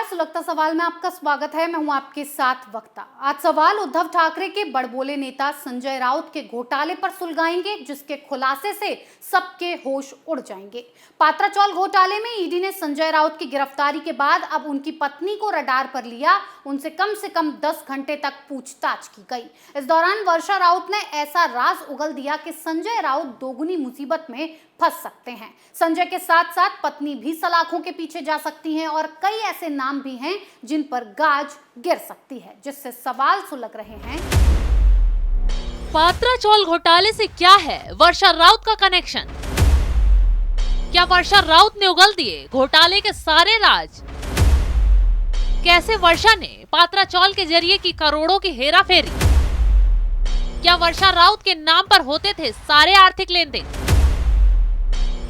सुलगता सवाल में आपका स्वागत है। मैं हूं आपके साथ वक्ता। आज सवाल उद्धव ठाकरे के बड़बोले नेता संजय राउत के घोटाले पर सुलगाएंगे, जिसके खुलासे से सबके होश उड़ जाएंगे। पात्राचौल घोटाले में ईडी ने संजय राउत की गिरफ्तारी के बाद अब उनकी पत्नी को रडार पर लिया। उनसे कम 10 घंटे तक पूछताछ की गई। इस दौरान वर्षा राउत ने ऐसा राज उगल दिया कि संजय राउत दोगुनी मुसीबत में फंस सकते हैं। संजय के साथ साथ पत्नी भी सलाखों के पीछे जा सकती हैं और कई ऐसे नाम भी हैं जिन पर गाज गिर सकती है, जिससे सवाल सुलग रहे हैं। पात्राचौल घोटाले से क्या है वर्षा राउत का कनेक्शन? क्या वर्षा राउत ने उगल दिए घोटाले के सारे राज? कैसे वर्षा ने पात्राचौल के जरिए की करोड़ों की हेराफेरी? क्या वर्षा राउत के नाम पर होते थे सारे आर्थिक लेन देन?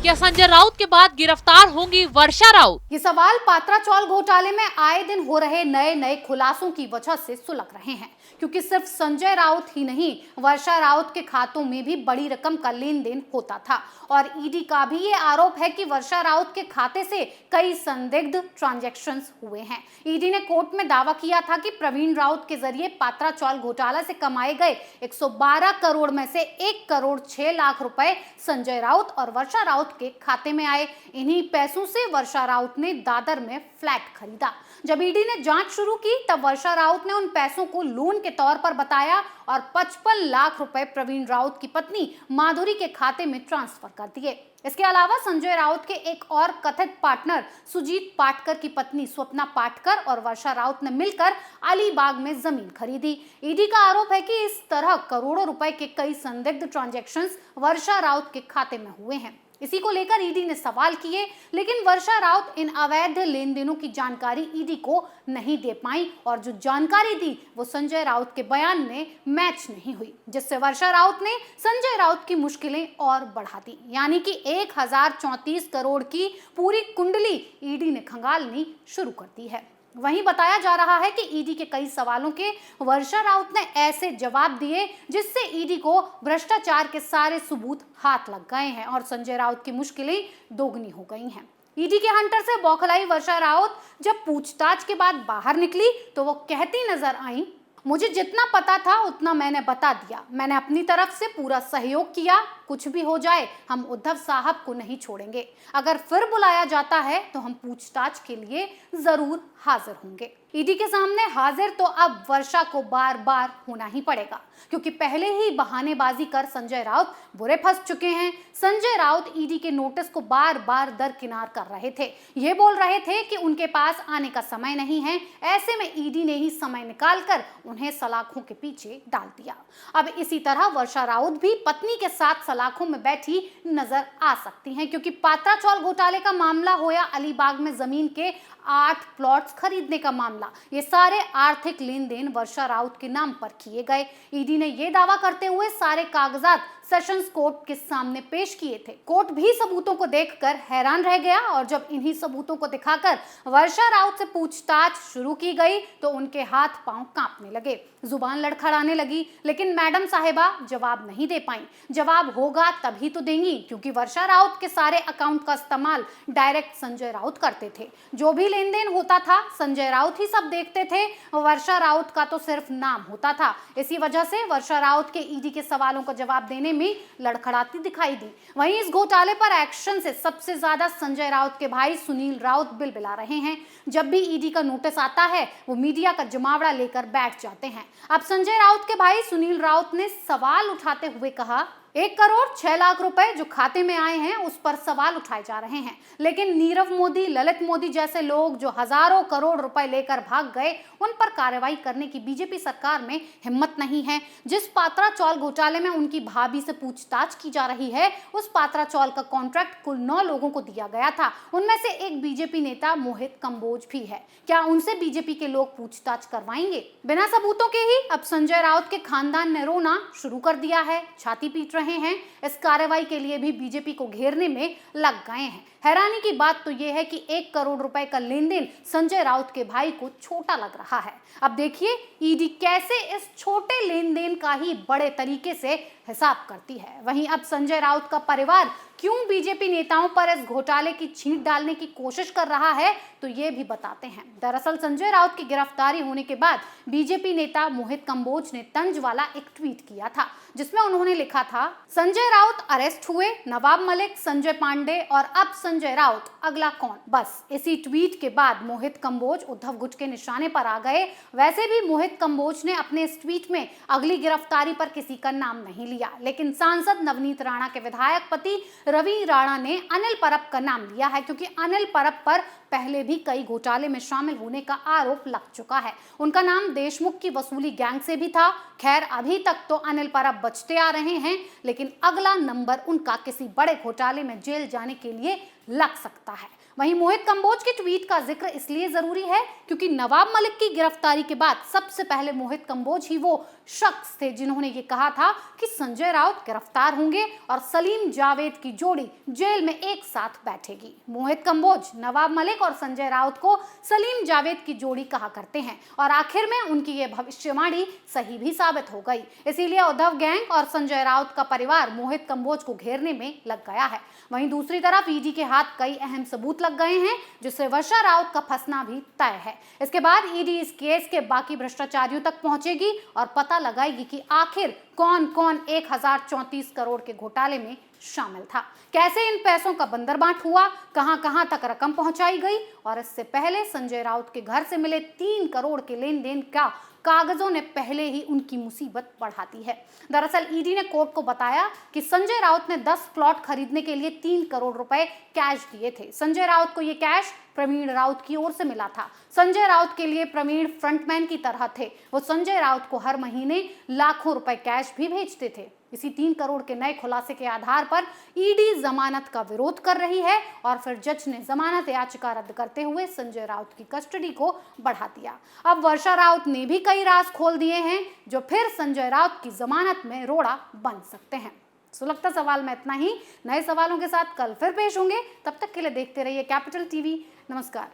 क्या संजय राउत के बाद गिरफ्तार होंगी वर्षा राउत? ये सवाल पात्राचौल घोटाले में आए दिन हो रहे नए खुलासों की वजह से सुलग रहे हैं, क्योंकि सिर्फ संजय राउत ही नहीं, वर्षा राउत के खातों में भी बड़ी रकम का लेन देन होता था। और ईडी का भी ये आरोप है कि वर्षा राउत के खाते से कई संदिग्ध ट्रांजैक्शंस हुए हैं। ईडी ने कोर्ट में दावा किया था कि प्रवीण राउत के जरिए पात्राचौल घोटाला से कमाए गए 112 करोड़ में से 1 करोड़ 6 लाख रुपए संजय राउत और वर्षा राउत के खाते में आए। इन्हीं पैसों से वर्षा राउत ने दादर में फ्लैट खरीदा। जब ईडी ने जांच शुरू की तब वर्षा राउत ने उन पैसों को लोन के तौर पर बताया और 55 लाख रुपए प्रवीण राउत की पत्नी माधुरी के खाते में ट्रांसफर कर दिए। इसके अलावा संजय राउत के एक और कथित पार्टनर सुजीत पाटकर की पत्नी स्वप्ना पाटकर और वर्षा राउत ने मिलकर अलीबाग में जमीन खरीदी। ईडी का आरोप है कि इस तरह करोड़ों रुपए के कई संदिग्ध ट्रांजैक्शंस वर्षा राउत के खाते में हुए हैं। इसी को लेकर ईडी ने सवाल किए, लेकिन वर्षा राउत इन अवैध लेन देनों की जानकारी ईडी को नहीं दे पाई और जो जानकारी दी वो संजय राउत के बयान में मैच नहीं हुई, जिससे वर्षा राउत ने संजय राउत की मुश्किलें और बढ़ा दी। यानी कि 1034 करोड़ की पूरी कुंडली ईडी ने खंगालनी शुरू कर दी है। वहीं बताया जा रहा है कि ईडी के कई सवालों के वर्षा राउत ने ऐसे जवाब दिए जिससे ईडी को भ्रष्टाचार के सारे सबूत हाथ लग गए हैं और संजय राउत की मुश्किलें दोगुनी हो गई हैं। ईडी के हंटर से बौखलाई वर्षा राउत जब पूछताछ के बाद बाहर निकली तो वो कहती नजर आई, मुझे जितना पता था उतना मैंने बता दिया। मैंने अपनी तरफ से पूरा सहयोग किया। कुछ भी हो जाए हम उद्धव साहब को नहीं छोड़ेंगे। अगर फिर बुलाया जाता है तो हम पूछताछ के लिए जरूर हाजिर होंगे। ईडी के सामने हाजिर तो अब वर्षा को बार होना ही पड़ेगा, क्योंकि पहले ही बहानेबाजी कर संजय राउत बुरे फंस चुके हैं। संजय राउत ईडी के नोटिस को बार दरकिनार कर रहे थे। ये बोल रहे थे कि उनके पास आने का समय नहीं है। ऐसे में ईडी ने ही समय निकालकर उन्हें सलाखों के पीछे डाल दिया। अब इसी तरह वर्षा राउत भी पत्नी के साथ सलाखों में बैठी नजर आ सकती हैं, क्योंकि पात्राचौल घोटाले का मामला हो या अलीबाग में जमीन के 8 प्लॉट्स खरीदने का मामला, ये सारे आर्थिक लेन देन वर्षा राउत के नाम पर किए गए। ईडी ने यह दावा करते हुए सारे कागजात सेशंस कोर्ट के सामने पेश किए थे। कोर्ट भी सबूतों को देखकर हैरान रह गया और जब इन्हीं सबूतों को दिखाकर वर्षा राउत से पूछताछ शुरू की गई तो उनके हाथ पांव कांपने लगे, जुबान लड़खड़ाने लगी। लेकिन मैडम साहिबा जवाब नहीं दे पाई। जवाब होगा तभी तो देंगी, क्योंकि वर्षा राउत के सारे अकाउंट का इस्तेमाल डायरेक्ट संजय राउत करते थे। जो भी लेन देन होता था संजय राउत ही सब देखते थे। वर्षा राउत का तो सिर्फ नाम होता था। इसी वजह से वर्षा राउत के ईडी के सवालों का जवाब देने में लड़खड़ाती दिखाई दी। वहीं इस घोटाले पर एक्शन से सबसे ज्यादा संजय राउत के भाई सुनील राउत बिलबिला रहे हैं। जब भी ईडी का नोटिस आता है वो मीडिया का जमावड़ा लेकर बैठ जाते हैं। अब संजय राउत के भाई सुनील राउत ने सवाल उठाते हुए कहा, 1 करोड़ 6 लाख रुपए जो खाते में आए हैं उस पर सवाल उठाए जा रहे हैं, लेकिन नीरव मोदी, ललित मोदी जैसे लोग जो हजारों करोड़ रुपए लेकर भाग गए उन पर कार्रवाई करने की बीजेपी सरकार में हिम्मत नहीं है। जिस पात्राचौल घोटाले में उनकी भाभी से पूछताछ की जा रही है उस पात्राचौल का कॉन्ट्रैक्ट कुल 9 लोगों को दिया गया था। उनमें से एक बीजेपी नेता मोहित कंबोज भी है। क्या उनसे बीजेपी के लोग पूछताछ करवाएंगे? बिना सबूतों के ही अब संजय राउत के खानदान ने रोना शुरू कर दिया है, छाती पीट रहे हैं। इस कार्रवाई के लिए भी बीजेपी को घेरने में लग गए हैं। हैरानी की बात तो यह है कि 1 करोड़ रुपए का लेन देन संजय राउत के भाई को छोटा लग रहा है। अब देखिए ईडी कैसे इस छोटे लेन देन का ही बड़े तरीके से हिसाब करती है। वहीं अब संजय राउत का परिवार क्यों बीजेपी नेताओं पर इस घोटाले की छींट डालने की कोशिश कर रहा है, तो ये भी बताते हैं। दरअसल संजय राउत की गिरफ्तारी होने के बाद बीजेपी नेता मोहित कंबोज ने तंज वाला एक ट्वीट किया था, जिसमें उन्होंने लिखा था, संजय राउत अरेस्ट हुए, नवाब मलिक, संजय पांडे और अब संजय राउत, अगला कौन। बस इसी ट्वीट के बाद मोहित कंबोज उद्धव गुट के निशाने पर आ गए। वैसे भी मोहित कंबोज ने अपने इस ट्वीट में अगली गिरफ्तारी पर किसी का नाम नहीं लिया, लेकिन सांसद नवनीत राणा के विधायक पति रवि राणा ने अनिल परब का नाम लिया है, क्योंकि अनिल परब पर पहले भी कई घोटाले में शामिल होने का आरोप लग चुका है। उनका नाम देशमुख की वसूली गैंग से भी था। खैर, अभी तक तो अनिल परब बचते आ रहे हैं, लेकिन अगला नंबर उनका किसी बड़े घोटाले में जेल जाने के लिए लग सकता है। वहीं मोहित कंबोज के ट्वीट का जिक्र इसलिए जरूरी है क्योंकि नवाब मलिक की गिरफ्तारी के बाद सबसे पहले मोहित कंबोज ही वो शख्स थे जिन्होंने ये कहा था कि संजय राउत गिरफ्तार होंगे और सलीम जावेद की जोड़ी जेल में एक साथ बैठेगी। मोहित कंबोज नवाब मलिक और संजय राउत को सलीम जावेद की जोड़ी कहा करते हैं और आखिर में उनकी ये भविष्यवाणी सही भी साबित हो गई। इसीलिए उद्धव गैंग और संजय राउत का परिवार मोहित कंबोज को घेरने में लग गया है। वहीं दूसरी तरफ ईडी के हाथ कई अहम सबूत लग गए हैं, जिससे वर्षा राउत का फंसना भी तय है। इसके बाद ईडी इस केस के बाकी भ्रष्टाचारियों तक पहुंचेगी और पता लगाएगी कि आखिर कौन कौन 1034 करोड़ के घोटाले में शामिल था, कैसे इन पैसों का बंदरबांट हुआ, कहां-कहां तक रकम पहुंचाई गई और इससे पहले संजय राउत के घर से मिले 3 करोड़ के लेन देन का कागजों ने पहले ही उनकी मुसीबत बढ़ा दी है। दरअसल ईडी ने कोर्ट को बताया कि संजय राउत ने 10 प्लॉट खरीदने के लिए 3 करोड़ रुपए कैश दिए थे। संजय राउत को ये कैश प्रवीण राउत की ओर से मिला था। संजय राउत के लिए प्रवीण फ्रंटमैन की तरह थे। वो संजय राउत को हर महीने लाखों रुपए कैश भी भेजते थे। इसी 3 करोड़ के नए खुलासे के आधार पर ईडी जमानत का विरोध कर रही है और फिर जज ने जमानत याचिका रद्द करते हुए संजय राउत की कस्टडी को बढ़ा दिया। अब वर्षा राउत ने भी कई राज खोल दिए हैं जो फिर संजय राउत की जमानत में रोड़ा बन सकते हैं। सुलगता सवाल में इतना ही। नए सवालों के साथ कल फिर पेश होंगे। तब तक के लिए देखते रहिए कैपिटल टीवी। नमस्कार।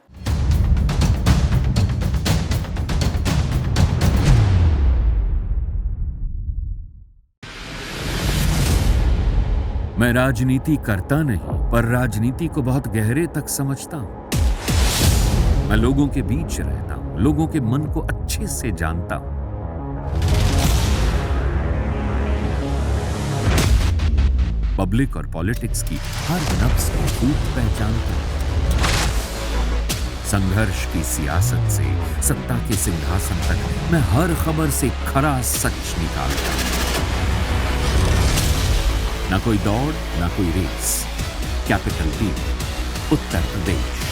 मैं राजनीति करता नहीं, पर राजनीति को बहुत गहरे तक समझता हूं। मैं लोगों के बीच रहता हूं, लोगों के मन को अच्छे से जानता हूं। पब्लिक और पॉलिटिक्स की हर नब्ज को खूब पहचानता हूं। संघर्ष की सियासत से सत्ता के सिंहासन तक मैं हर खबर से खरा सच निकालता हूं। ना कोई दौड़, ना कोई race. Capital TV, Uttar Pradesh.